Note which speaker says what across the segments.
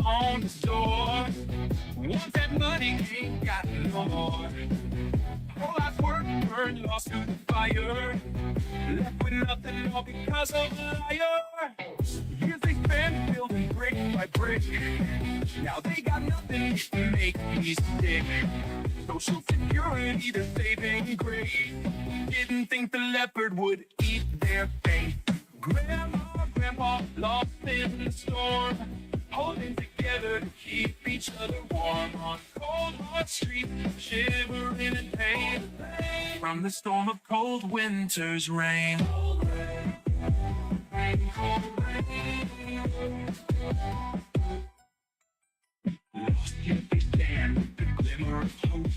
Speaker 1: on the door. Want that money, ain't got no more. Whole life's work burned, lost to the fire. Left with nothing, all because of a liar. Years they spent building brick by brick. Now they got nothing to make me sick. Social security, the saving grace. Didn't think the leopard would eat their face. Grandpa, lost in the storm, holding together to keep each other warm. On cold, hot streets, shivering in pain, from the storm of cold winter's rain. Cold rain, cold rain. Lost yet they stand with the glimmer of hope,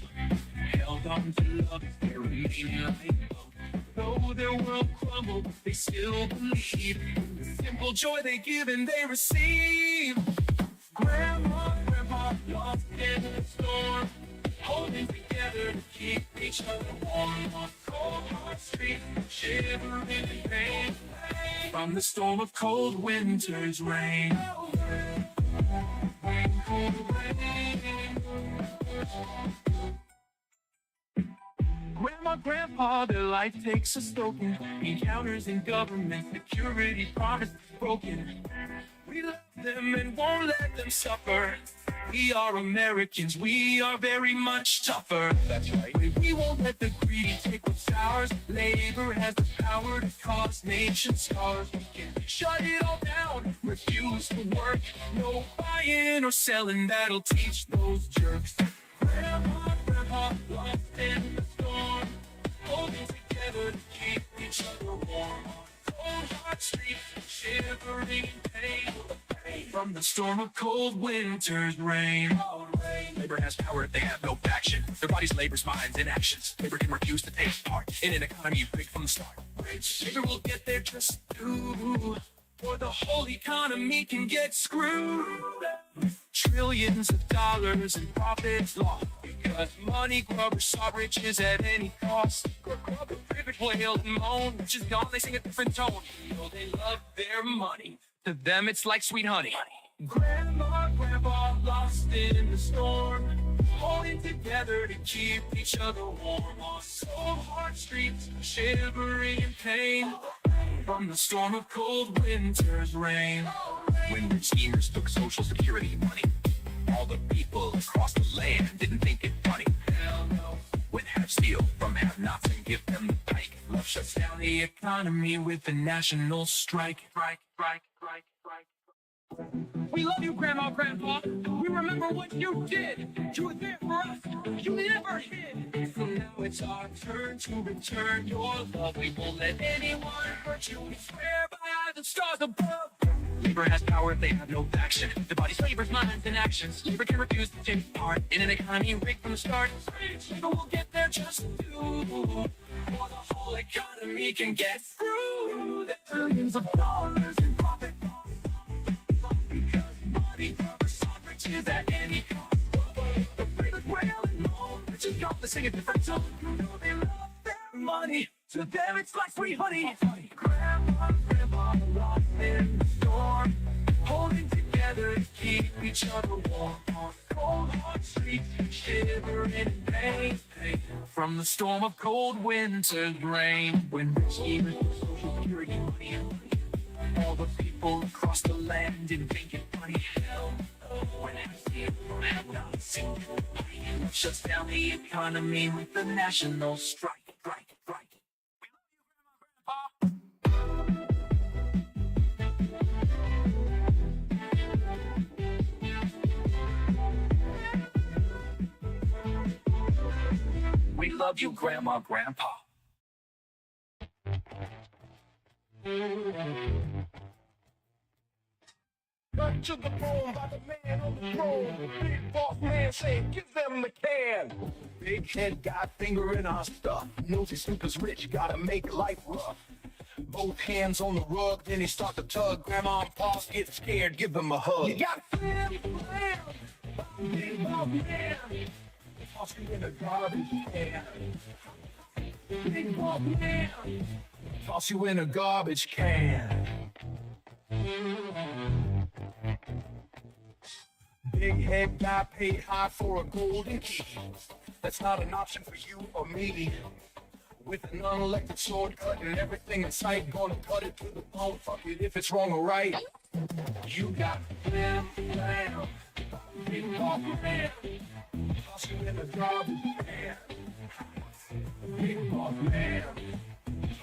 Speaker 1: held on to love as their remaining lifeboat. Though their world crumbled, they still believe the simple joy they give and they receive. Grandpa, lost in the storm, holding together to keep each other warm. On cold, hard streets, shivering in pain, from the storm of cold winter's rain. Cold rain. Grandpa, their life takes a stoking. Encounters in government, security promises broken. We love them and won't let them suffer. We are Americans, we are very much tougher. That's right. We won't let the greedy take what's ours. Labor has the power to cause nation scars. We can shut it all down, refuse to work. No buying or selling, that'll teach those jerks. Grandpa, lost in the storm, holding together to keep each other warm. Cold, hot streets, shivering in pain, from the storm of cold winter's rain. Labor has power if they have no faction. Their bodies, labors, minds, and actions. Labor can refuse to take part in an economy rigged from the start. Labor will get there just due, or the whole economy can get screwed. Trillions of dollars in profits lost, because money grubbers sought riches at any cost. The privilege wail and moan, which is gone, they sing a different tone. You know they love their money. To them it's like sweet honey. Grandpa, lost in the storm, holding together to keep each other warm. On cold, hard streets, shivering in pain, from the storm of cold winter's rain. When rich schemers took social security money, all the people across the land didn't think it funny. Hell no. When half steal from have-nots and give them the pike, love shuts down the economy with a national strike. We love you, Grandpa. We remember what you did. You were there for us. You never hid. So now it's our turn to return your love. We won't let anyone hurt you. We swear by the stars above. Labor has power if they have no faction. The body's labor's minds and actions. Labor can refuse to take part in an economy rigged from the start. Labor will get there just due, or the whole economy can get through. The billions of dollars in profit, because money covers some riches at any cost. The favorite wail and moan, which is gone, they sing a different tone. You know they love their money. To them it's like sweet honey. Grandpa, lost in the storm, holding together to keep each other warm. On cold, hot streets, shivering in pain, from the storm of cold winter's rain. When rich schemers took social security money, all the people across the land didn't think it funny. Hell no. When half from have-nots and shuts down the economy with the national strike. We love you, Grandma, Grandpa.
Speaker 2: Cut to the bone by the man on the throne. Big boss man saying, give them the can. Big head got finger in our stuff. Knows his snoopers rich, gotta make life rough. Both hands on the rug, then he start to tug. Grandma and Pops get scared, give them a hug. You gotta flip around, big boss man. Toss you in a garbage can. Big boss man. Toss you in a garbage can. big head guy paid high for a golden key. That's not an option for you or me. With an unelected sword cutting everything in sight, gonna cut it to the bone, fuck it if it's wrong or right. You got blam, blam, big boss man, toss you in the garbage can. Big boss man,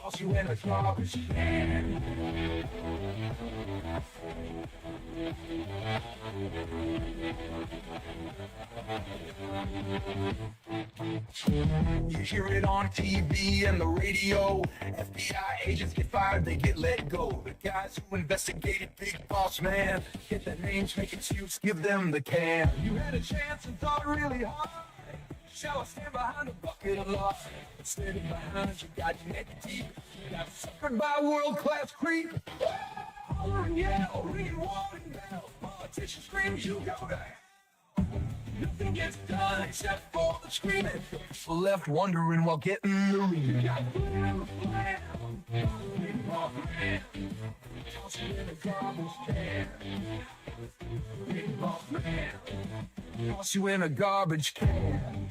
Speaker 2: toss you in the garbage can. You hear it on TV and the radio. FBI agents get fired, they get let go. The guys who investigated Big Boss Man get their names, make excuse, give them the can. You had a chance and thought really hard. Shall I stand behind a bucket of love? Standing behind you, got your neck deep. You got suckered by a world-class creep. Holler and yell, ringing warning bells. Politicians scream, you go to hell. Nothing gets done except for the screaming. People left wondering while getting the ring. You got blam, blam, big boss man, toss you in a garbage can. Big boss man, toss you in a garbage can.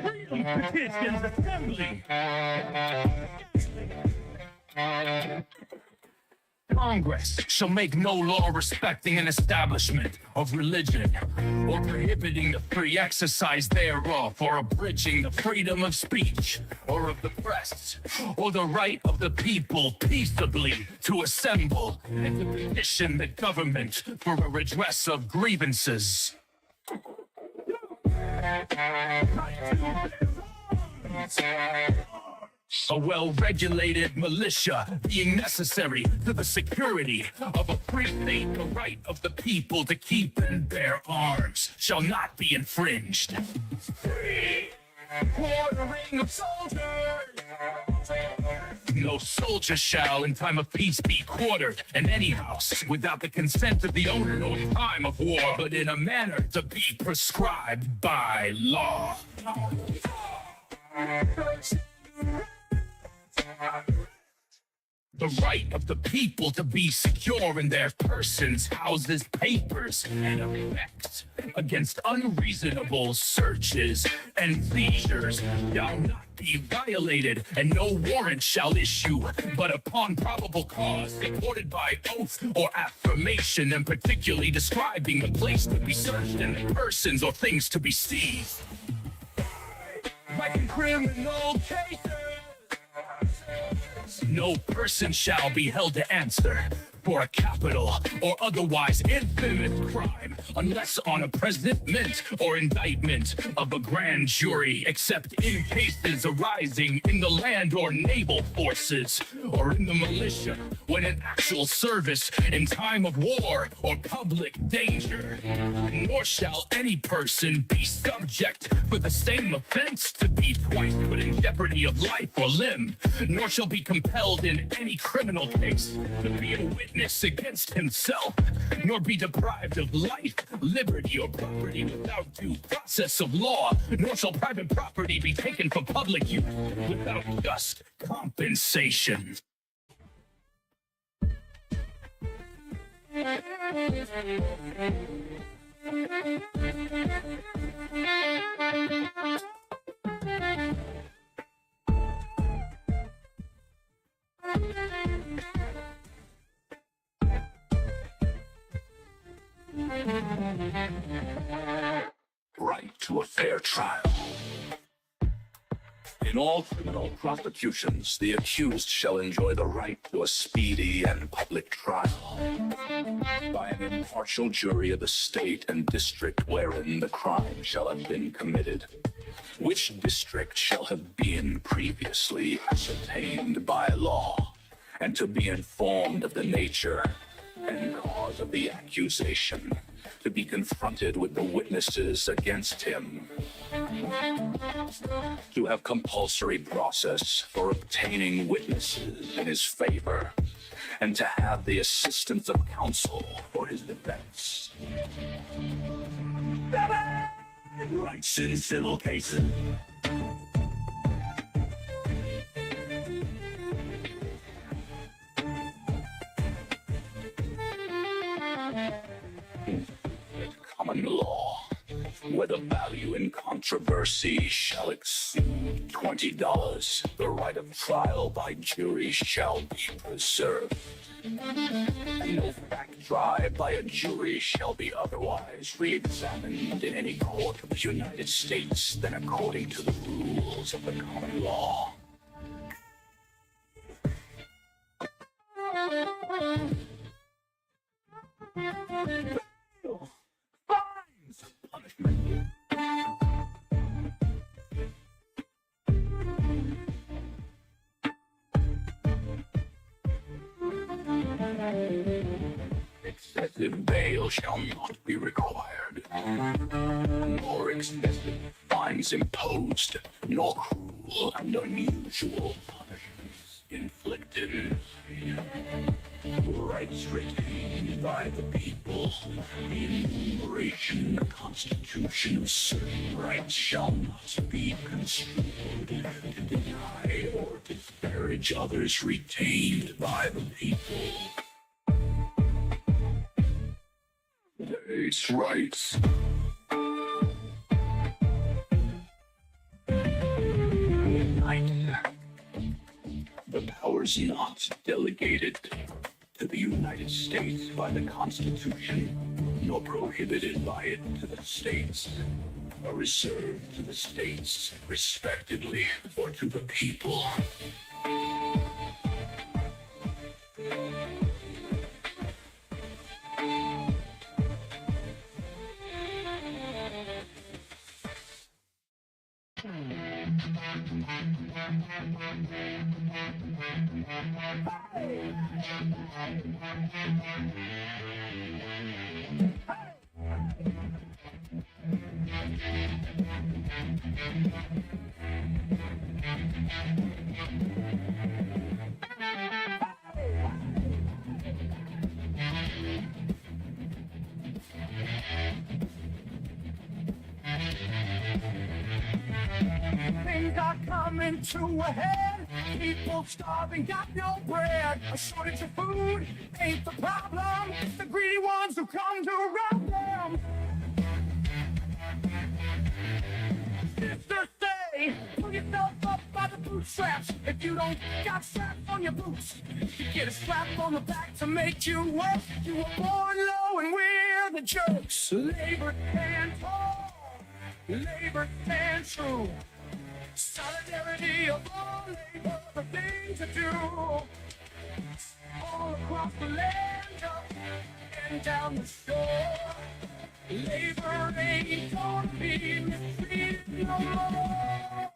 Speaker 1: Freedom Petitions Assembly. Congress shall make no law respecting an establishment of religion or prohibiting the free exercise thereof or abridging the freedom of speech or of the press or the right of the people peaceably to assemble and to petition the government for a redress of grievances. A well-regulated militia being necessary to the security of a free state, the right of the people to keep and bear arms shall not be infringed. Free quartering of soldiers. No soldier shall in time of peace be quartered in any house without the consent of the owner or in time of war, but in a manner to be prescribed by law. The right of the people to be secure in their persons, houses, papers, and effects against unreasonable searches and seizures shall not be violated, and no warrant shall issue, but upon probable cause, supported by oath or affirmation, and particularly describing the place to be searched and the persons or things to be seized. Like in criminal cases, no person shall be held to answer for a capital or otherwise infamous crime unless on a presentment or indictment of a grand jury, except in cases arising in the land or naval forces or in the militia when in actual service in time of war or public danger. Nor shall any person be subject for the same offense to be twice put in jeopardy of life or limb, nor shall be compelled in any criminal case to be a witness against himself, nor be deprived of life, liberty, or property without due process of law, nor shall private property be taken for public use without just compensation.
Speaker 3: Right to a fair trial. In all criminal prosecutions, the accused shall enjoy the right to a speedy and public trial by an impartial jury of the state and district wherein the crime shall have been committed. which district shall have been previously ascertained by law, and to be informed of the nature and cause of the accusation, to be confronted with the witnesses against him, to have compulsory process for obtaining witnesses in his favor, and to have the assistance of counsel for his defense. Rights in civil cases. Common law, where the value in controversy shall exceed $20, the right of trial by jury shall be preserved. No fact tried by a jury shall be otherwise re-examined in any court of the United States than according to the rules of the common law. Fines, punishment. Excessive bail shall not be required, nor excessive fines imposed, nor cruel and unusual punishments inflicted. Rights retained by the people, the enumeration in the Constitution of certain rights shall not be construed to deny or disparage others retained by the people. States' rights. The powers not delegated to the United States by the Constitution, nor prohibited by it to the states, are reserved to the states, respectively, or to the people.
Speaker 2: Things are coming to a head. People starving, got no bread. A shortage of food ain't the problem. It's the greedy ones who come to rob them. Sisters say, pull yourself up by the bootstraps. If you don't got straps on your boots, you get a strap on the back to make you work. You were born low and we're the jerks. Labor stand tall, labor stand true. Solidarity of all labor, the thing to do. All across the land, up and down the shore. Labor ain't gonna be mistreated no more.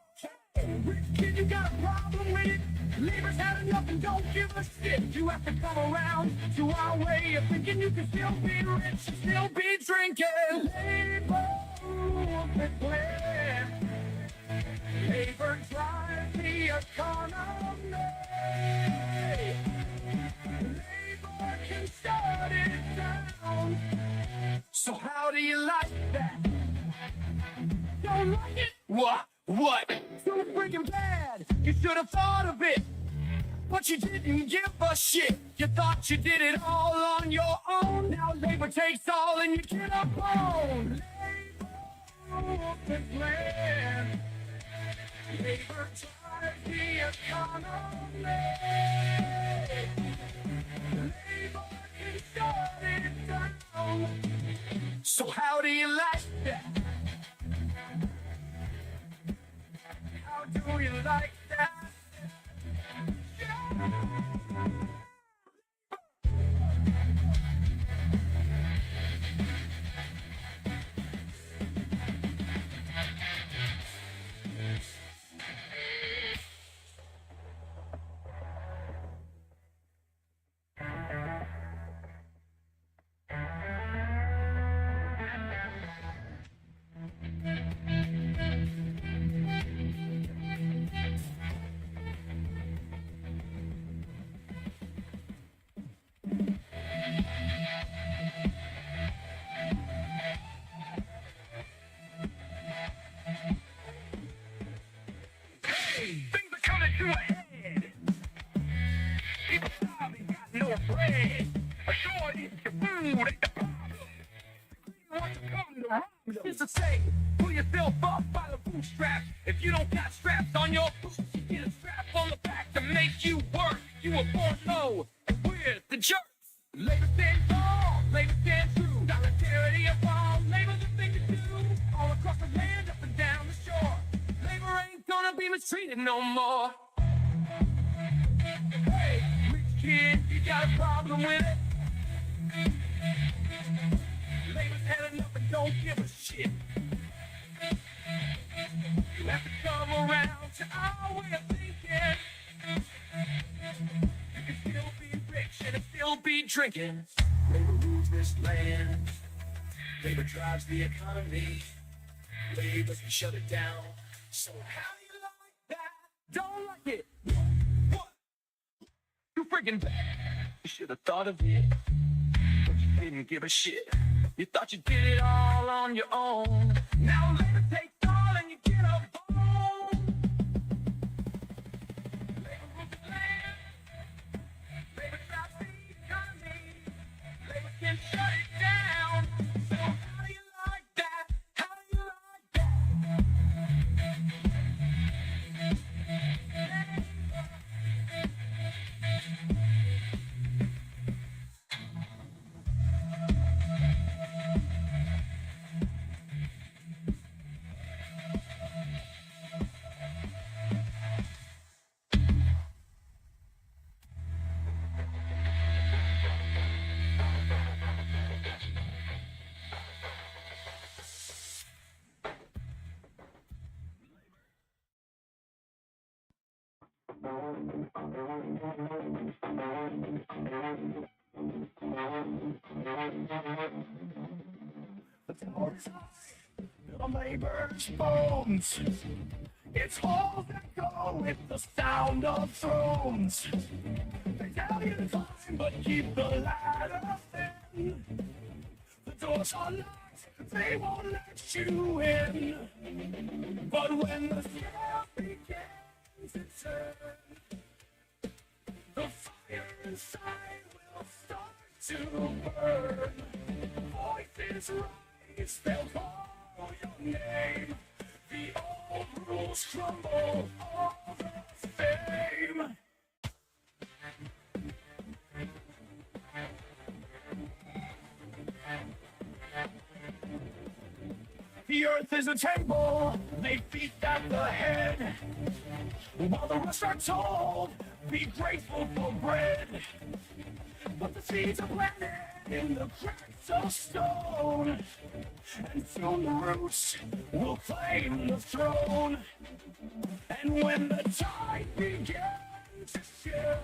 Speaker 2: Hey, rich kid, you got a problem with it? Labor's had enough and don't give a shit. You have to come around to our way of thinking. You can still be rich and still be drinking. Labor rules this land. Labor drives the economy. Labor can shut it down. So how do you like that? Don't like it?
Speaker 1: What?
Speaker 2: Too freaking bad. You should have thought of it. But you didn't give a shit. You thought you did it all on your own. Now labor takes all and you get a bone. Labor rules this land. Labor drives the economy. Labor can shut it down. So how do you like that? How do you like that? Things are coming to a head. People starving, got no bread. A shortage of food ain't the problem. You want to come to rhyme? It's to say, pull yourself up by the bootstraps. If you don't got straps on your boots, you get a strap on the back to make you work. You were born low, and we're the jerks. Labor stands tall, labor stands true. Solidarity of all, labor's the thing to do. All across the land, up and down the shore. Labor ain't gonna be mistreated no more. Hey, rich kid, you got a problem with it? Labor's had enough and don't give a shit. You have to come around to our way of thinking. You can still be rich and still be drinking. Labor rules this land. Labor drives the economy. Labor can shut it down. So how do you like that? Don't like it? What? You freaking bad. You should have thought of it, but you didn't give a shit. You thought you did it all on your own. Now labor takes all and you get a bone. Labor rules the land. Labor drives the economy. Labor can shut it down. So how do you like that? How do you like that? The labor's bones. It's halls that go with the sound of thrones. They tell you to climb, but keep the ladder thin. The doors are locked, they won't let you in. But when the scale begins to turn, the fire inside will start to burn. Voices rise, they'll call your name. The old rules crumble, all the fame. The earth is a temple, they feast at the head. While the rest are told, be grateful for bread. But the seeds are planted in the cracks of stone, and soon the roots will claim the throne. And when the tide begins to shift,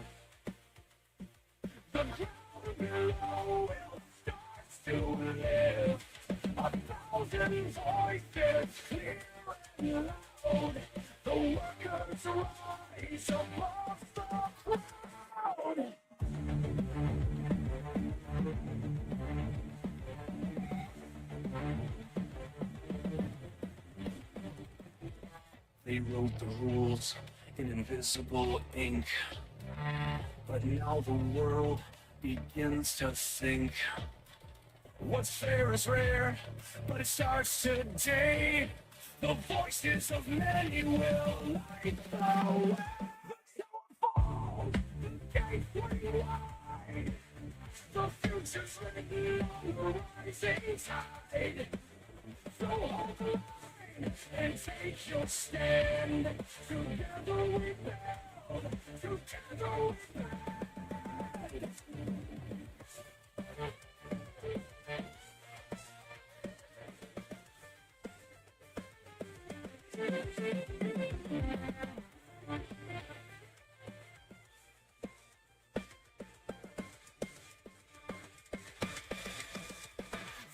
Speaker 2: the ground below will start to lift. 1,000 voices clear and loud, the workers rise above the crowd. They wrote the rules in invisible ink, but now the world begins to think. What's fair is rare, but it starts today. The voices of many will light the way. The stone falls, the gateway wide. The future's written on the rising tide. So hold the line and take your stand. Together we build, together we band.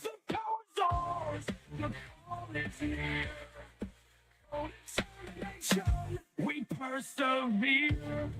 Speaker 2: The power's ours, the call is near. On determination, we persevere.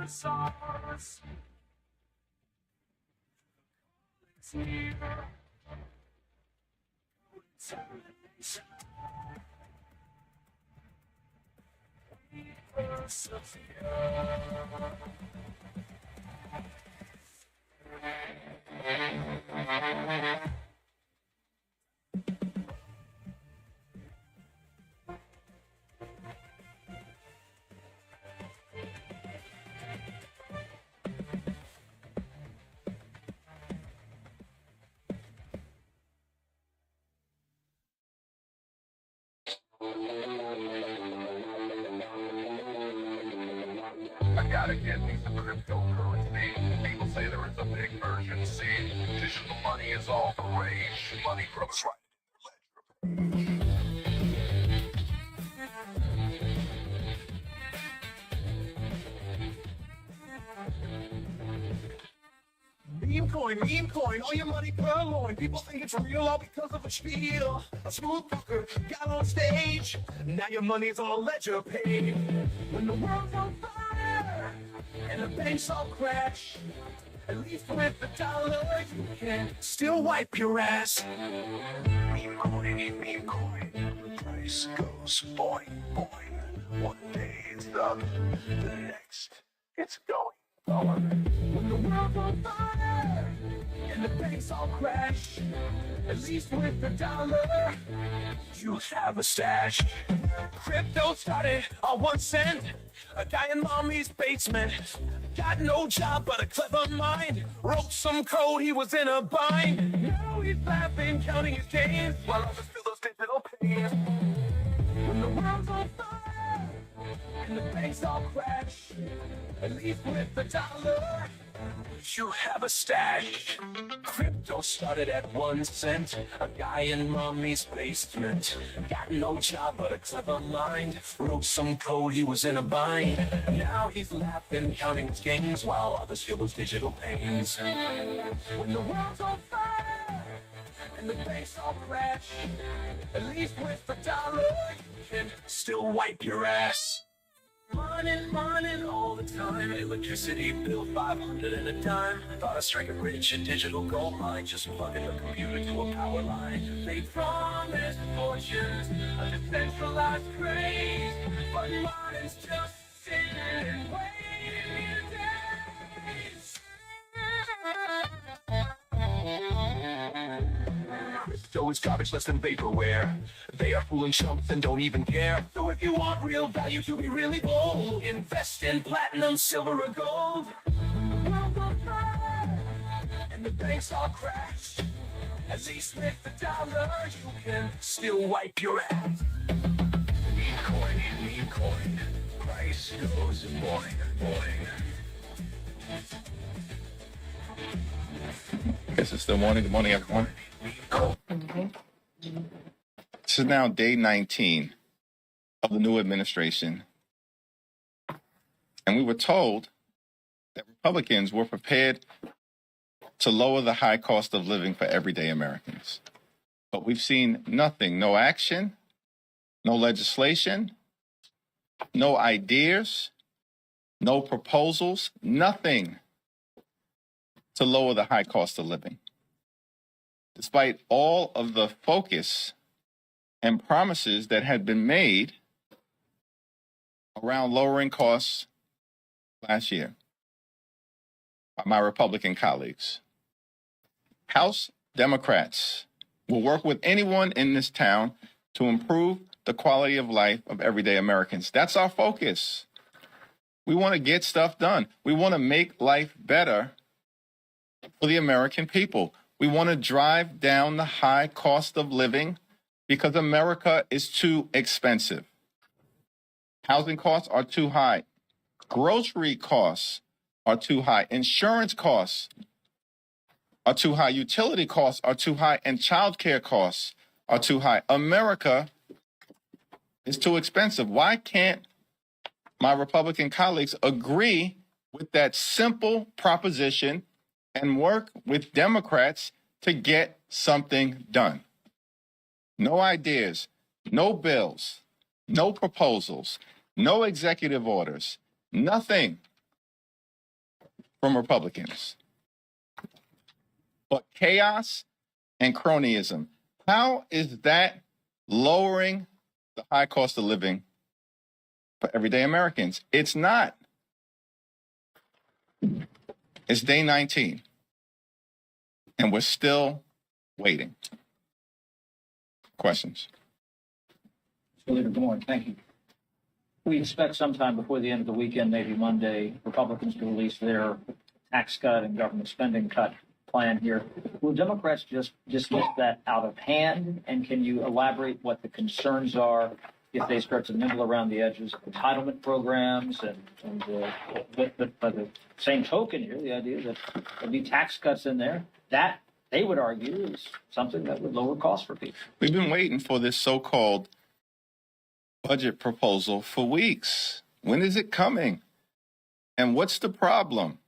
Speaker 1: is ours. It's here. Determination. We persevere.
Speaker 3: I gotta get me some cryptocurrency. People say there is a big urgency. Digital money is all the rage. Money grows right in your ledger.
Speaker 2: Meme coin, all your money purloined. People think it's real all because of a spiel. A smooth fucker got on stage. Now your money's all ledger paid. When the world's on fire and the banks all crash, at least with the dollar you can still wipe your ass.
Speaker 3: Meme coin. The price goes boing, boing. One day it's up, the next it's going lower.
Speaker 2: When the world's on fire and the banks all crash, at least with the dollar you have a stash. Crypto started on 1 cent, a guy in mommy's basement. Got no job but a clever mind. Wrote some code, he was in a bind. Now he's laughing, counting his gains while others feel those digital pains. When the world's on fire and the banks all crash, at least with the dollar you have a stash. Crypto started at 1 cent, a guy in mommy's basement. Got no job but a clever mind. Wrote some code, he was in a bind. Now he's laughing, counting his gains while others feel those digital pains. When the world's on fire and the banks all crash, at least with the dollar you can still wipe your ass. Mining all the time. Electricity bill 500 at a dime. Thought I'd strike a rich and digital gold mine. Just plugging the computer to a power line. They promised fortunes, a decentralized craze, but mining's just sitting and waiting days. Crypto is garbage less than vaporware. They are fooling chumps and don't even care. So if you want real value to be really bold, invest in platinum, silver, or gold. When the world's on fire and the banks all crash, at least with the dollar you can still wipe your ass.
Speaker 3: Meme coin. Price goes boing, boing.
Speaker 4: Guess it's still morning. Good morning, everyone. This is now day 19 of the new administration. And we were told that Republicans were prepared to lower the high cost of living for everyday Americans. But we've seen nothing, no action, no legislation, no ideas, no proposals, nothing to lower the high cost of living. Despite all of the focus and promises that had been made around lowering costs last year by my Republican colleagues. House Democrats will work with anyone in this town to improve the quality of life of everyday Americans. That's our focus. We want to get stuff done. We want to make life better for the American people. We want to drive down the high cost of living because America is too expensive. Housing costs are too high. Grocery costs are too high. Insurance costs are too high. Utility costs are too high. And childcare costs are too high. America is too expensive. Why can't my Republican colleagues agree with that simple proposition and work with Democrats to get something done? No ideas, no bills, no proposals, no executive orders, nothing. from Republicans, but chaos and cronyism. How is that lowering the high cost of living for everyday Americans? It's not. It's day 19, and we're still waiting. Questions?
Speaker 5: Mr. Leader, good morning. Thank you. We expect sometime before the end of the weekend, maybe Monday, Republicans to release their tax cut and government spending cut plan here. Will Democrats just dismiss that out of hand? And can you elaborate what the concerns are if they start to nibble around the edges of entitlement programs? But by the same token here, the idea that there'll be tax cuts in there, that they would argue is something that would lower costs for people.
Speaker 4: We've been waiting for this so-called budget proposal for weeks. When is it coming? And what's the problem?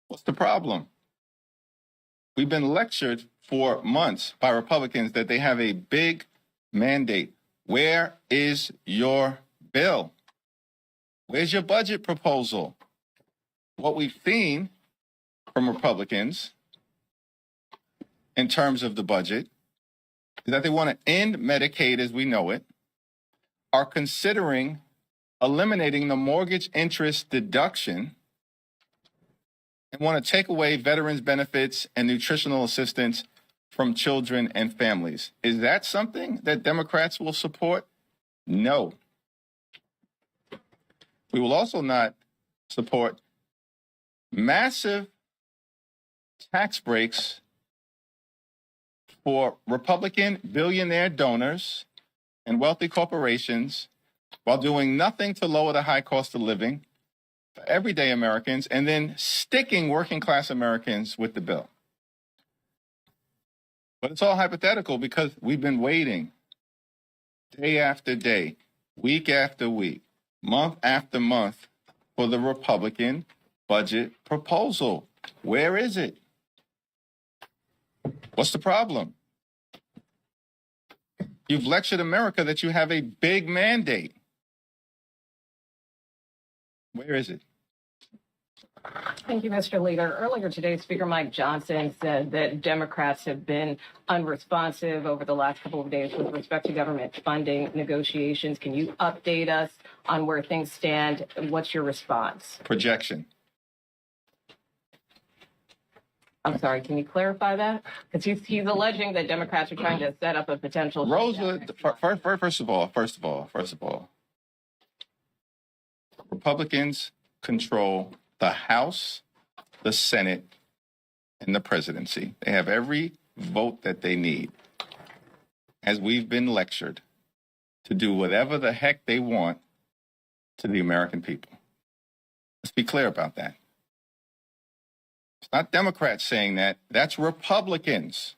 Speaker 4: What's the problem? We've been lectured for months by Republicans that they have a big mandate. Where is your bill? Where's your budget proposal? What we've seen from Republicans in terms of the budget is that they want to end Medicaid as we know it, are considering eliminating the mortgage interest deduction, and want to take away veterans benefits and nutritional assistance from children and families. Is that something that Democrats will support? No. We will also not support massive tax breaks for Republican billionaire donors and wealthy corporations while doing nothing to lower the high cost of living for everyday Americans, and then sticking working class Americans with the bill. But it's all hypothetical because we've been waiting day after day, week after week, month after month for the Republican budget proposal. Where is it? What's the problem? You've lectured America that you have a big mandate. Where is it?
Speaker 6: Thank you, Mr. Leader. Earlier today, Speaker Mike Johnson said that Democrats have been unresponsive over the last couple of days with respect to government funding negotiations. Can you update us on where things stand? What's your response?
Speaker 4: Projection.
Speaker 6: I'm sorry, can you clarify that? Because he's alleging that Democrats are trying to set up a potential.
Speaker 4: Rosa, first of all, Republicans control the House, the Senate, and the presidency. They have every vote that they need, as we've been lectured, to do whatever the heck they want to the American people. Let's be clear about that. It's not Democrats saying that. That's Republicans.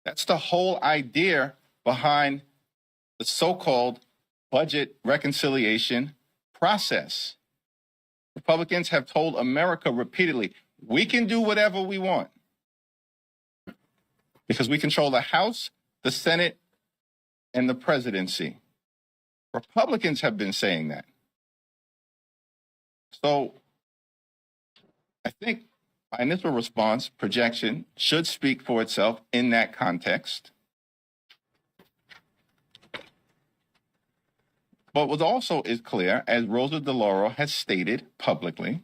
Speaker 4: That's the whole idea behind the so-called budget reconciliation process. Republicans have told America repeatedly, we can do whatever we want because we control the House, the Senate, and the presidency. Republicans have been saying that. So I think my initial response, projection, should speak for itself in that context. But what also is clear, as Rosa DeLauro has stated publicly,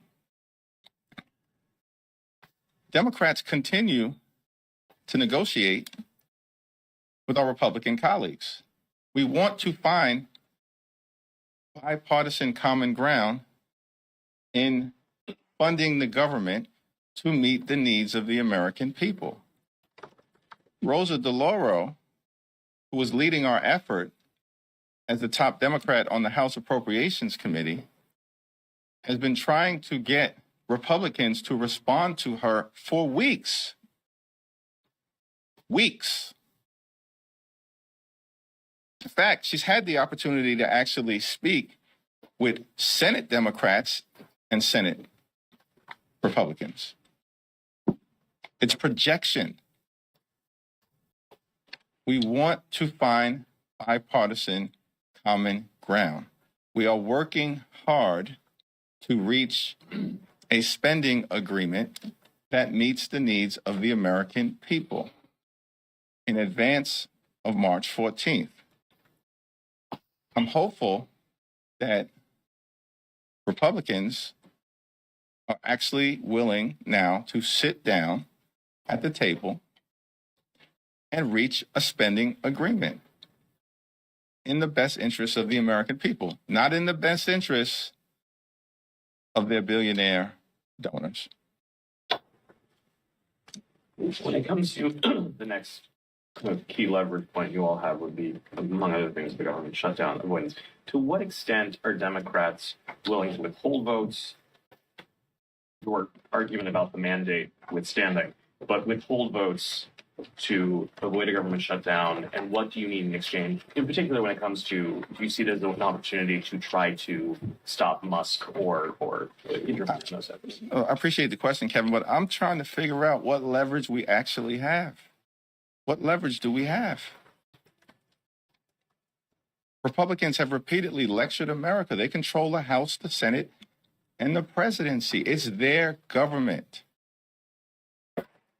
Speaker 4: Democrats continue to negotiate with our Republican colleagues. We want to find bipartisan common ground in funding the government to meet the needs of the American people. Rosa DeLauro, who was leading our effort as the top Democrat on the House Appropriations Committee, has been trying to get Republicans to respond to her for weeks. Weeks. In fact, she's had the opportunity to actually speak with Senate Democrats and Senate Republicans. It's projection. We want to find bipartisan common ground. We are working hard to reach a spending agreement that meets the needs of the American people in advance of March 14th. I'm hopeful that Republicans are actually willing now to sit down at the table and reach a spending agreement in the best interest of the American people, not in the best interest of their billionaire donors.
Speaker 7: When it comes to the next key leverage point you all have would be, among other things, the government shutdown avoidance. To what extent are Democrats willing to withhold votes? Your argument about the mandate withstanding, but withhold votes to avoid a government shutdown, and what do you need in exchange? In particular, when it comes to, do you see it as an opportunity to try to stop Musk or interfere in those efforts?
Speaker 4: I appreciate the question, Kevin, but I'm trying to figure out what leverage we actually have. What leverage do we have? Republicans have repeatedly lectured America. They control the House, the Senate, and the presidency. It's their government.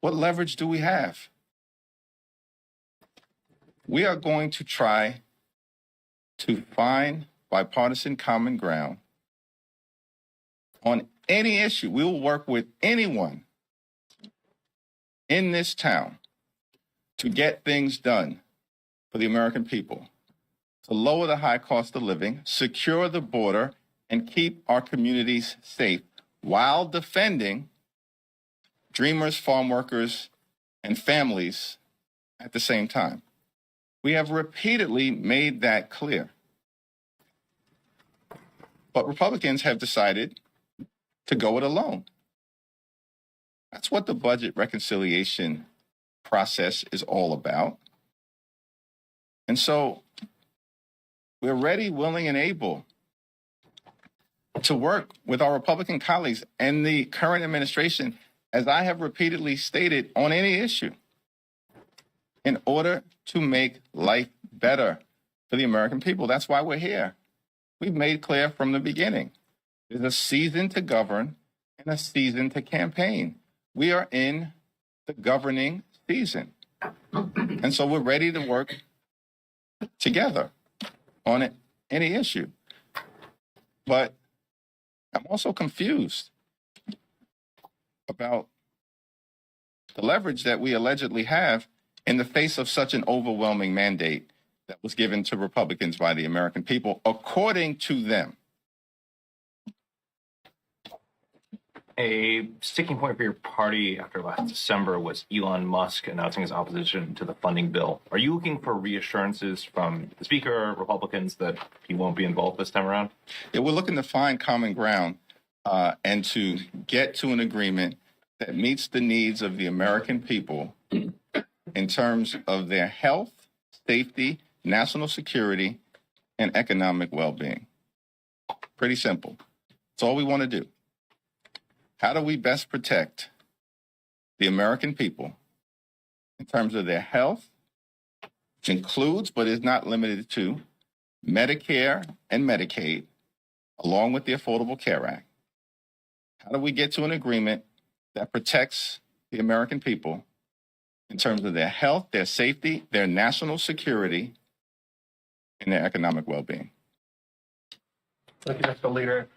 Speaker 4: What leverage do we have? We are going to try to find bipartisan common ground on any issue. We will work with anyone in this town to get things done for the American people, to lower the high cost of living, secure the border, and keep our communities safe while defending dreamers, farm workers, and families at the same time. We have repeatedly made that clear. But Republicans have decided to go it alone. That's what the budget reconciliation process is all about. And so we're ready, willing, and able to work with our Republican colleagues and the current administration, as I have repeatedly stated, on any issue in order to make life better for the American people. That's why we're here. We've made clear from the beginning, there's a season to govern and a season to campaign. We are in the governing season. And so we're ready to work together on any issue. But I'm also confused about the leverage that we allegedly have in the face of such an overwhelming mandate that was given to Republicans by the American people, according to them.
Speaker 8: A sticking point for your party after last December was Elon Musk announcing his opposition to the funding bill. Are you looking for reassurances from the Speaker, Republicans, that he won't be involved this time around?
Speaker 4: Yeah, we're looking to find common ground and to get to an agreement that meets the needs of the American people in terms of their health, safety, national security, and economic well-being. Pretty simple. That's all we want to do. How do we best protect the American people in terms of their health, which includes but is not limited to Medicare and Medicaid, along with the Affordable Care Act? How do we get to an agreement that protects the American people in terms of their health, their safety, their national security, and their economic well-being?
Speaker 9: Thank you, Mr. Leader.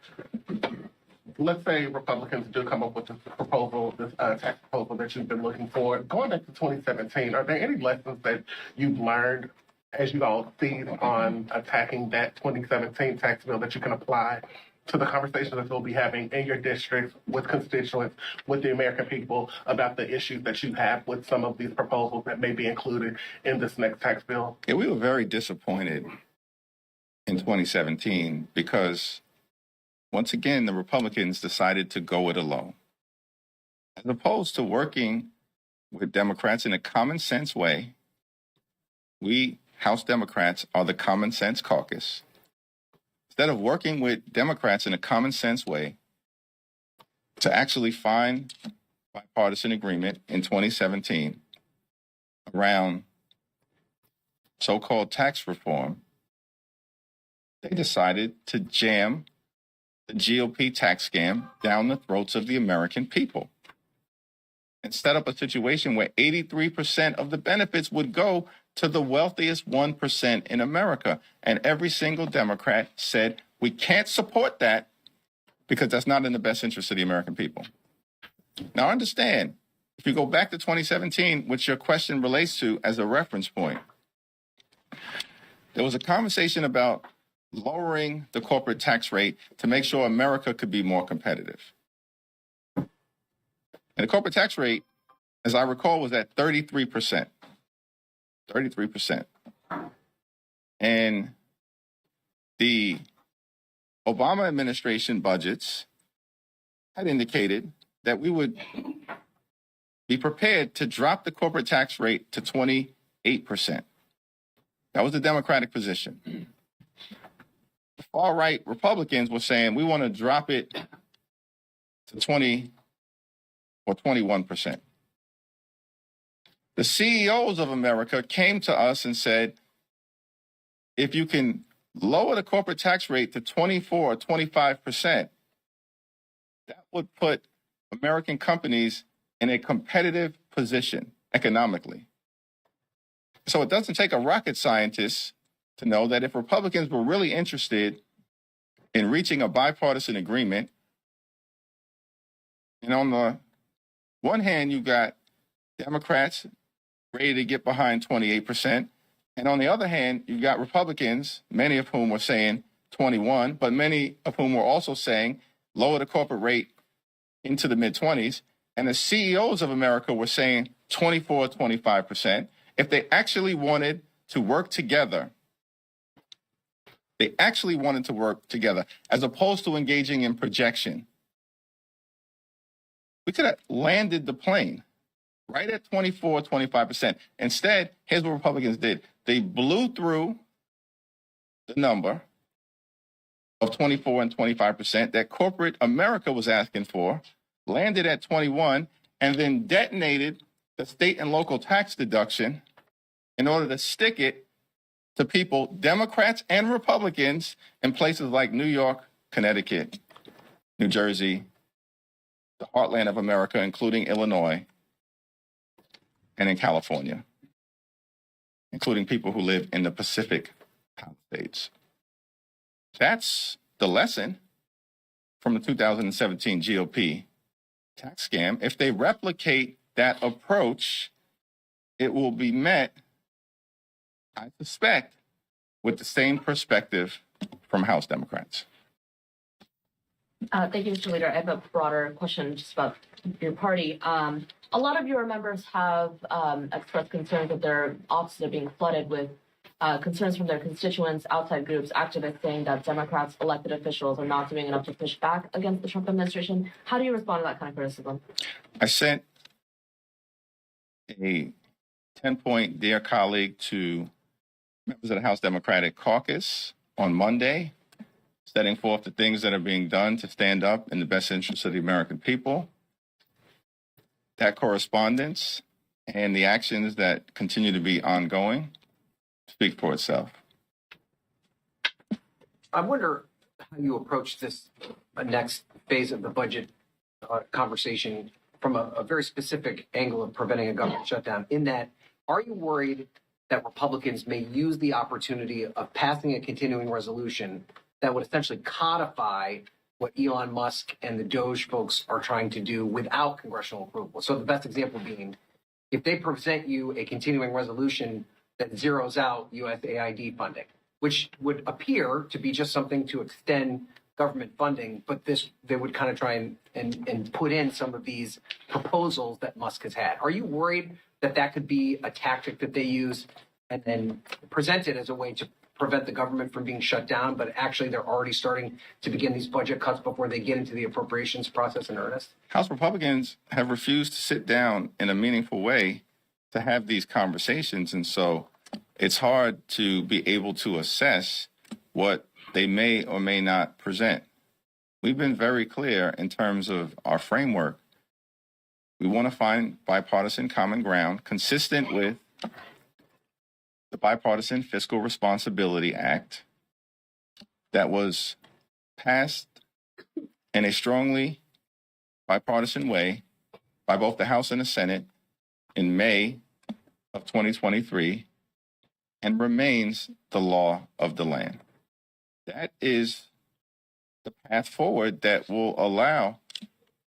Speaker 9: Let's say Republicans do come up with this proposal, this tax proposal that you've been looking for. Going back to 2017, are there any lessons that you've learned as you all seized on attacking that 2017 tax bill that you can apply to the conversations that you'll be having in your districts with constituents, with the American people about the issues that you have with some of these proposals that may be included in this next tax bill?
Speaker 4: Yeah, we were very disappointed in 2017 because, once again, the Republicans decided to go it alone. As opposed to working with Democrats in a common sense way, we House Democrats are the common sense caucus. Instead of working with Democrats in a common sense way to actually find bipartisan agreement in 2017 around so-called tax reform, they decided to jam the GOP tax scam down the throats of the American people and set up a situation where 83% of the benefits would go to the wealthiest 1% in America. And every single Democrat said, we can't support that because that's not in the best interest of the American people. Now, understand, if you go back to 2017, which your question relates to as a reference point, there was a conversation about lowering the corporate tax rate to make sure America could be more competitive. And the corporate tax rate, as I recall, was at 33%. 33%. And the Obama administration budgets had indicated that we would be prepared to drop the corporate tax rate to 28%. That was the Democratic position. The far-right Republicans were saying we want to drop it to 20 or 21%. The CEOs of America came to us and said, if you can lower the corporate tax rate to 24 or 25%, that would put American companies in a competitive position economically. So it doesn't take a rocket scientist to know that if Republicans were really interested in reaching a bipartisan agreement, and on the one hand, you got Democrats ready to get behind 28%, and on the other hand, you got Republicans, many of whom were saying 21, but many of whom were also saying lower the corporate rate into the mid-20s, and the CEOs of America were saying 24, 25%. If they actually wanted to work together, as opposed to engaging in projection, we could have landed the plane right at 24, 25%. Instead, here's what Republicans did. They blew through the number of 24 and 25% that corporate America was asking for, landed at 21, and then detonated the state and local tax deduction in order to stick it to people, Democrats and Republicans, in places like New York, Connecticut, New Jersey, the heartland of America, including Illinois, and in California, including people who live in the Pacific Palisades. That's the lesson from the 2017 GOP tax scam. If they replicate that approach, it will be met, I suspect, with the same perspective from House Democrats.
Speaker 10: Thank you, Mr. Leader. I have a broader question just about your party. A lot of your members have expressed concerns that their offices are being flooded with concerns from their constituents, outside groups, activists saying that Democrats, elected officials, are not doing enough to push back against the Trump administration. How do you respond to that kind of criticism?
Speaker 4: I sent a 10-point Dear Colleague to members of the House Democratic Caucus on Monday, setting forth the things that are being done to stand up in the best interest of the American people. That correspondence and the actions that continue to be ongoing speak for itself.
Speaker 11: I wonder how you approach this next phase of the budget conversation from a very specific angle of preventing a government shutdown. In that, are you worried that Republicans may use the opportunity of passing a continuing resolution that would essentially codify what Elon Musk and the Doge folks are trying to do without congressional approval? So the best example being, if they present you a continuing resolution that zeroes out USAID funding, which would appear to be just something to extend government funding, but they would kind of try and put in some of these proposals that Musk has had. Are you worried that that could be a tactic that they use and then present it as a way to prevent the government from being shut down, but actually they're already starting to begin these budget cuts before they get into the appropriations process in earnest?
Speaker 4: House Republicans have refused to sit down in a meaningful way to have these conversations, and so it's hard to be able to assess what they may or may not present. We've been very clear in terms of our framework. We want to find bipartisan common ground consistent with the Bipartisan Fiscal Responsibility Act that was passed in a strongly bipartisan way by both the House and the Senate in May of 2023 and remains the law of the land. That is the path forward that will allow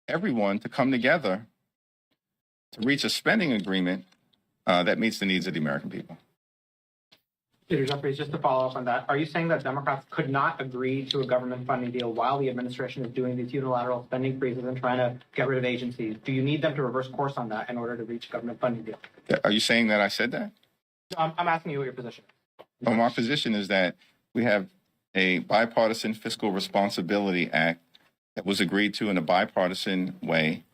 Speaker 4: everyone to come together to reach a spending agreement that meets the needs of the American people.
Speaker 12: Peter Jeffries, just to follow up on that, are you saying that Democrats could not agree to a government funding deal while the administration is doing these unilateral spending freezes and trying to get rid of agencies? Do you need them to reverse course on that in order to reach a government funding deal?
Speaker 4: Are you saying that I said that?
Speaker 12: I'm asking you what your position is.
Speaker 4: Well, my position is that we have a bipartisan fiscal responsibility act that was agreed to in a bipartisan way.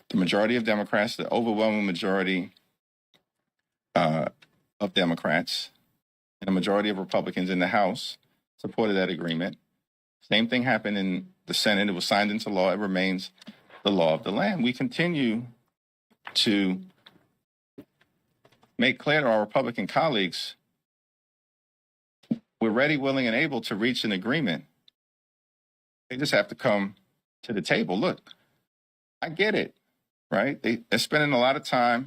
Speaker 4: The majority of Democrats, the overwhelming majority of Democrats, and a majority of Republicans in the House supported that agreement. Same thing happened in the Senate. It was signed into law. It remains the law of the land. We continue to make clear to our Republican colleagues we're ready, willing, and able to reach an agreement. They just have to come to the table. Look, I get it, right? They're spending a lot of time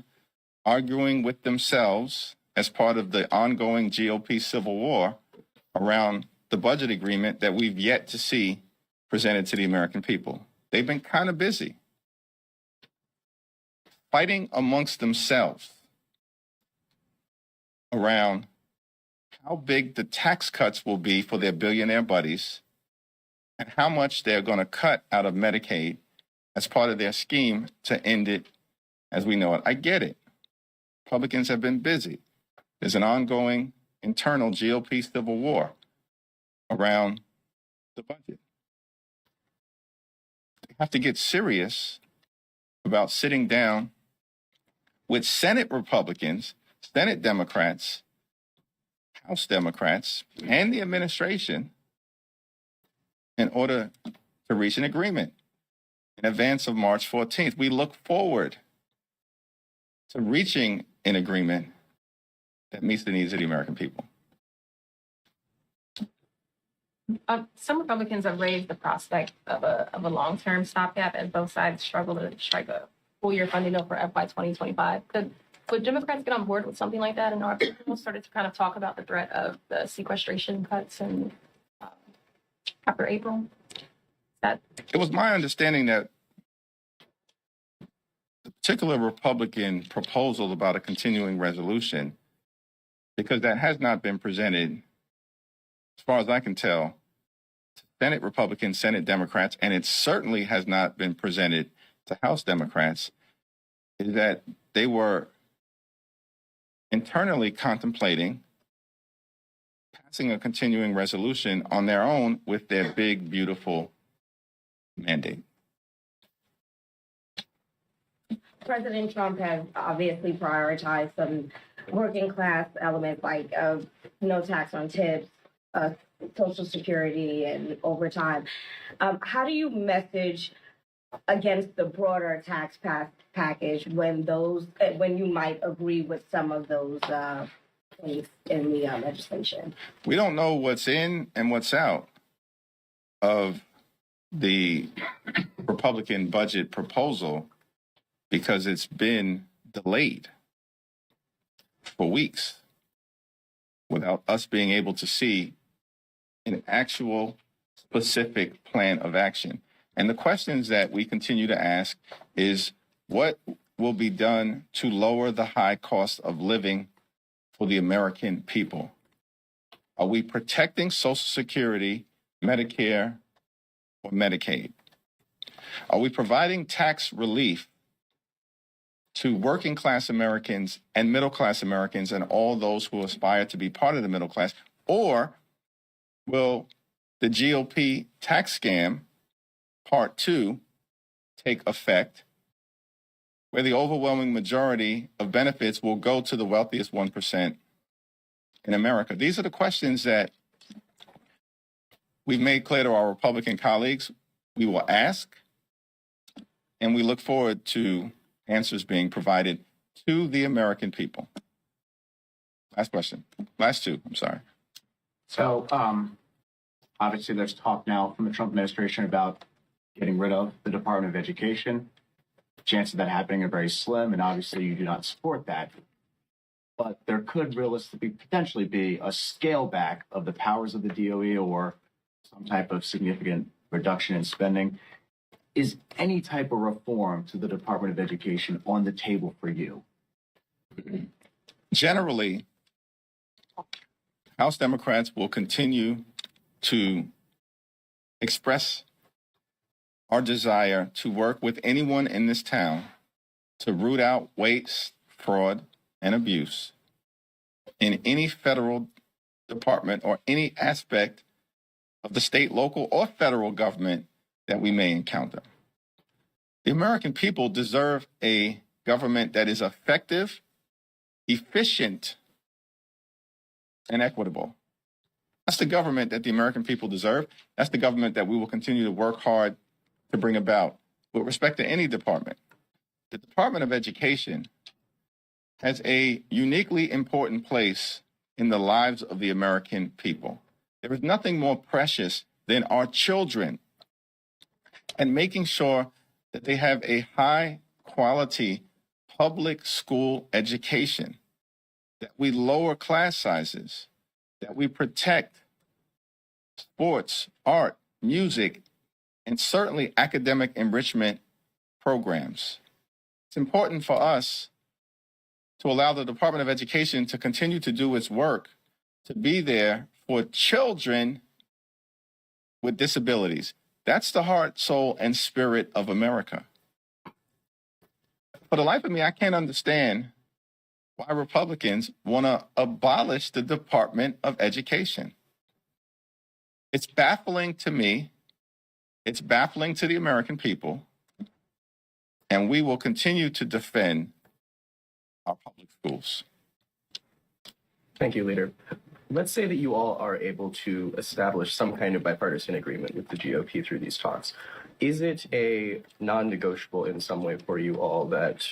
Speaker 4: arguing with themselves as part of the ongoing GOP civil war around the budget agreement that we've yet to see presented to the American people. They've been kind of busy fighting amongst themselves around how big the tax cuts will be for their billionaire buddies and how much they're going to cut out of Medicaid as part of their scheme to end it as we know it. I get it. Republicans have been busy. There's an ongoing internal GOP civil war around the budget. They have to get serious about sitting down with Senate Republicans, Senate Democrats, House Democrats, and the administration in order to reach an agreement in advance of March 14th. We look forward to reaching an agreement that meets the needs of the American people.
Speaker 6: Some Republicans have raised the prospect of a long-term stopgap as both sides struggle to strike a full-year funding bill for FY 2025. Would Democrats get on board with something like that? And our people started to kind of talk about the threat of the sequestration cuts in after April?
Speaker 4: It was my understanding that the particular Republican proposal about a continuing resolution, because that has not been presented, as far as I can tell, to Senate Republicans, Senate Democrats, and it certainly has not been presented to House Democrats, is that they were internally contemplating passing a continuing resolution on their own with their big, beautiful mandate.
Speaker 13: President Trump has obviously prioritized some working class elements like no tax on tips, Social Security, and overtime. How do you message against the broader tax package when you might agree with some of those things in the legislation?
Speaker 4: We don't know what's in and what's out of the Republican budget proposal because it's been delayed for weeks without us being able to see an actual specific plan of action. And the questions that we continue to ask is what will be done to lower the high cost of living for the American people? Are we protecting Social Security, Medicare, or Medicaid? Are we providing tax relief to working class Americans and middle class Americans and all those who aspire to be part of the middle class? Or will the GOP tax scam Part 2 take effect, where the overwhelming majority of benefits will go to the wealthiest 1% in America? These are the questions that we've made clear to our Republican colleagues we will ask, and we look forward to answers being provided to the American people. Last question. Last two, I'm sorry.
Speaker 12: So
Speaker 14: Obviously, there's talk now from the Trump administration about getting rid of the Department of Education. Chances of that happening are very slim, and obviously you do not support that. But there could realistically potentially be a scale back of the powers of the DOE or some type of significant reduction in spending. Is any type of reform to the Department of Education on the table for you?
Speaker 4: Generally, House Democrats will continue to express our desire to work with anyone in this town to root out waste, fraud, and abuse in any federal department or any aspect of the state, local, or federal government that we may encounter. The American people deserve a government that is effective, efficient, and equitable. That's the government that the American people deserve. That's the government that we will continue to work hard to bring about with respect to any department. The Department of Education has a uniquely important place in the lives of the American people. There is nothing more precious than our children and making sure that they have a high quality public school education, that we lower class sizes, that we protect sports, art, music, and certainly academic enrichment programs. It's important for us to allow the Department of Education to continue to do its work, to be there for children with disabilities. That's the heart, soul, and spirit of America. For the life of me, I can't understand why Republicans want to abolish the Department of Education. It's baffling to me. It's baffling to the American people. And we will continue to defend our public schools.
Speaker 15: Thank you, Leader. Let's say that you all are able to establish some kind of bipartisan agreement with the GOP through these talks. Is it a non-negotiable in some way for you all that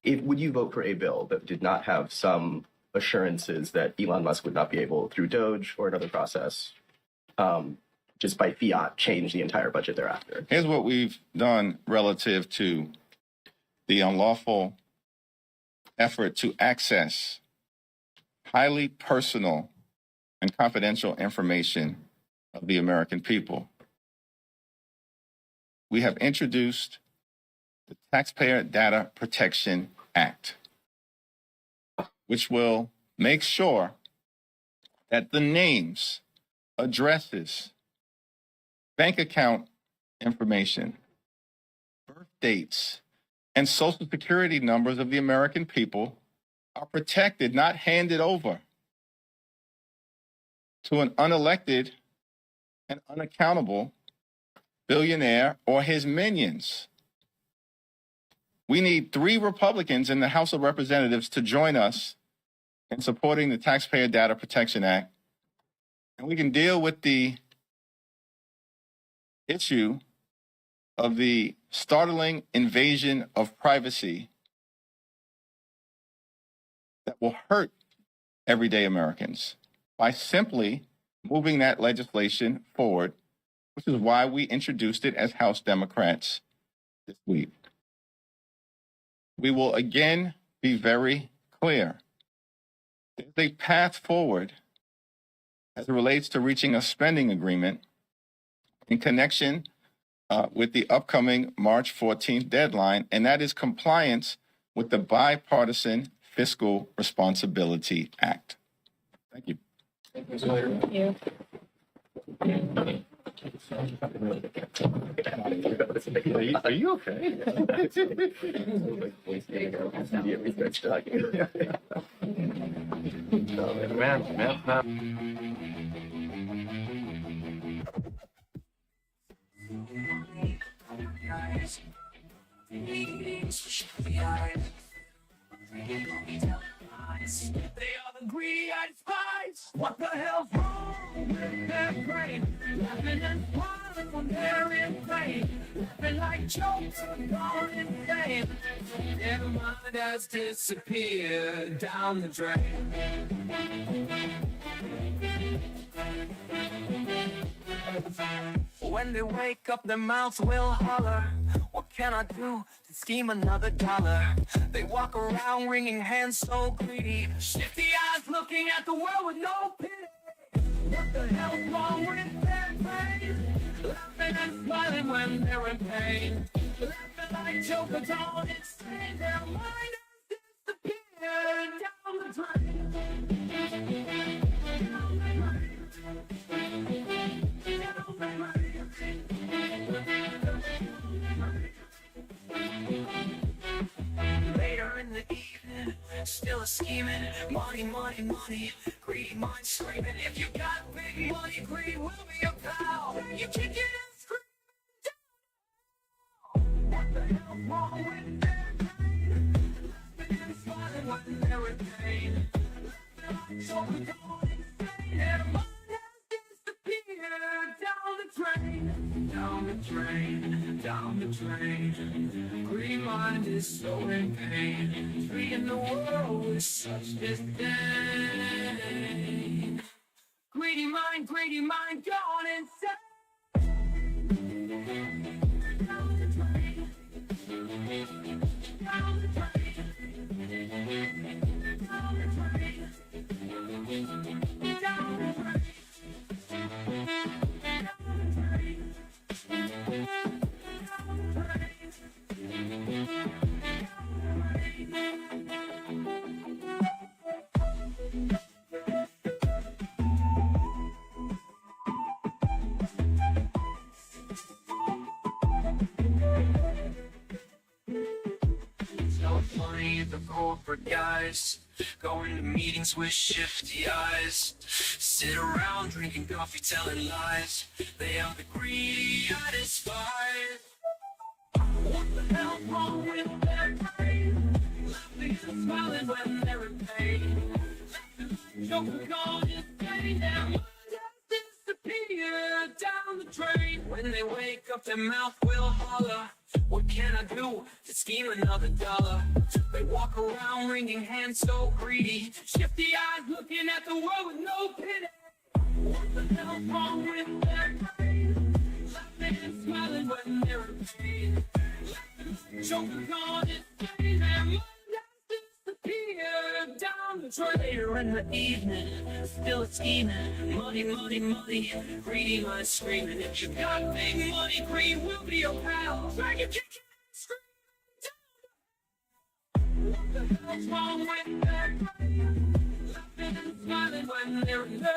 Speaker 15: would you vote for a bill that did not have some assurances that Elon Musk would not be able, through Doge or another process, just by fiat, change the entire budget thereafter?
Speaker 4: Here's what we've done relative to the unlawful effort to access highly personal and confidential information of the American people. We have introduced the Taxpayer Data Protection Act, which will make sure that the names, addresses, bank account information, birth dates, and social security numbers of the American people are protected, not handed over to an unelected and unaccountable billionaire or his minions. We need 3 Republicans in the House of Representatives to join us in supporting the Taxpayer Data Protection Act, and we can deal with the issue of the startling invasion of privacy that will hurt everyday Americans by simply moving that legislation forward, which is why we introduced it as House Democrats this week. We will again be very clear. There's a path forward as it relates to reaching a spending agreement in connection with the upcoming March 14th deadline, and that is compliance with the Bipartisan Fiscal Responsibility Act. Thank you.
Speaker 6: Thank you.
Speaker 15: Are you okay?
Speaker 1: They are the greedy-eyed spies. What the hell's wrong with their brain? Laughing and smiling when they're in pain. Laughing like jokes gone insane. Their mind has disappeared down the drain. When they wake up, their mouths will holler. What can I do to scheme another dollar? They walk around wringing hands so greedy. Shifty eyes looking at the world with no pity. What the hell's wrong with their brain? Laughing and smiling when they're in pain. Laughing like jokers on insane. Their mind has disappeared down the drain. Down the drain. Down the drain. Later in the evening, still a scheming. Money, money, money. Greedy mind screaming. If you got big money, greed will be your pal. You kick it and scream down. What the hell's wrong with their brain? Laughing and smiling when they're in pain. Laughing like children going insane. Their mind has disappeared down the drain. Down the drain, down the drain. Green mind is so in pain. Treating the world with such disdain. Greedy mind, gone insane. Down the drain. Down the drain. Down the drain. Down the drain. So funny, the corporate guys going to meetings with shifty eyes, sit around drinking coffee, telling lies. They are the greedy, I despise. What the hell's wrong with their brain? Laughing and smiling when they're in pain. Laughing like jokers gone insane. Their mind has disappeared down the drain. When they wake up, their mouth will holler. What can I do to scheme another dollar? They walk around wringing hands so greedy. Shifty eyes looking at the world with no pity. What the hell's wrong with their brain? Laughing and smiling when they're in pain. Laughing like chokers gone insane. Their mind has disappeared down the drain. Later in the evening, still scheming. Money, money, money. Greedy mind screaming. If you got big money, greed will be your pal. Drag your kick and scream down. What the hell's wrong with their brain? Laughing and smiling when they're in love.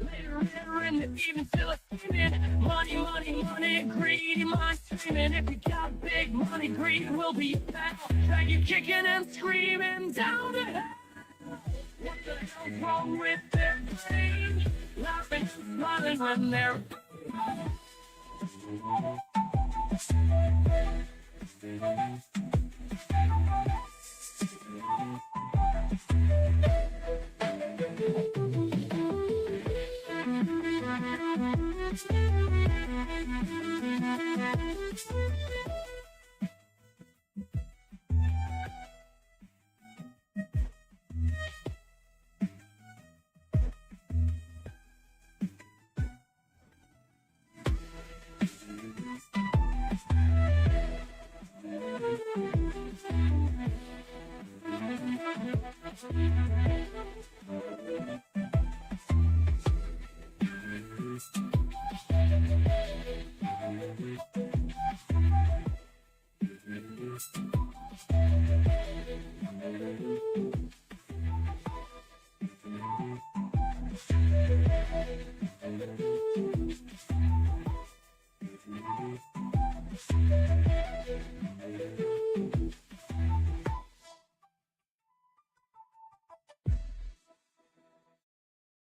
Speaker 1: Later in the evening, still scheming. Money, money, money, greedy mind screaming. If you got big money, greed will be your pal. Drag you kicking and screaming down the hell. What the hell's wrong with their brain? Laughing and smiling when they're